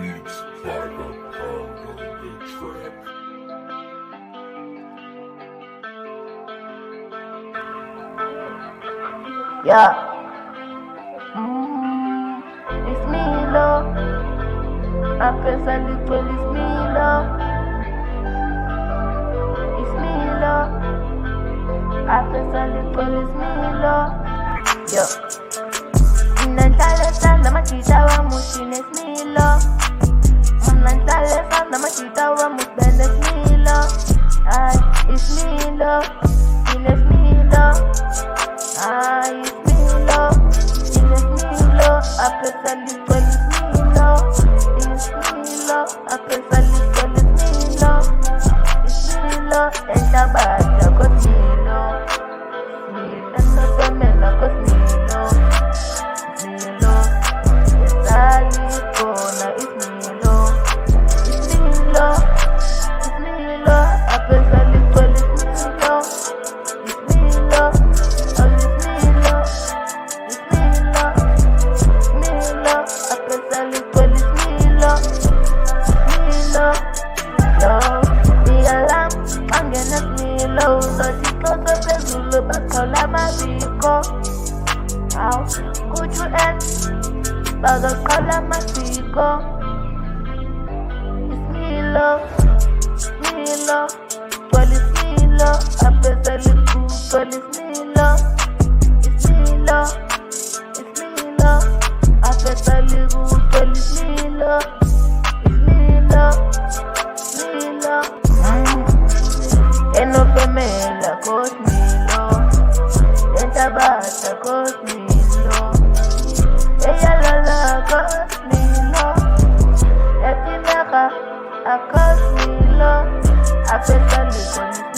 Beats by the pound on the track. Yeah. It's me, Lord. I press a little, it's me, Lord. It's me, Lord. I press a little, it's me, Lord. Yo. Mnantalesa na makita wa mushine, it's me, Lord. Mnantalesa na makita wa musbene, it's me, Lord. It's me, Lord. It's me, Lord. It's me, Lord. It's me, Lord. I press a little, it's me, Lord. It's me, Lord. I press a little, it's me, Lord. It's me, Lord. And the bad, cause me, Lord. Me, and the female, cause me, Lord. It's me, Lord. It's all it's gonna, it's me, Lord. It's me, Lord. It's me, Lord. I press a little, it's me, Lord. It's me, Lord. Oh, it's me, Lord. It's me, Lord. It's me, Lord. I press a little, it's me, Lord. It's me, Lord. Yo, me alarm, I'm gonna me low. So she goes up and Zulu, but all I'm a Rico. How could you end? But the color my Rico. It's me, love. It's me, love. Well, it's me, love. I press a little, well, it's me, love. It's me, love. It's me, love. I press a little, well, it's me, love. It's me, love. It's me, love. And no female, cause me, love. And tabata, cause me, love. Ella la, cause me, love. Yatinaka, cause me, love. I press a little,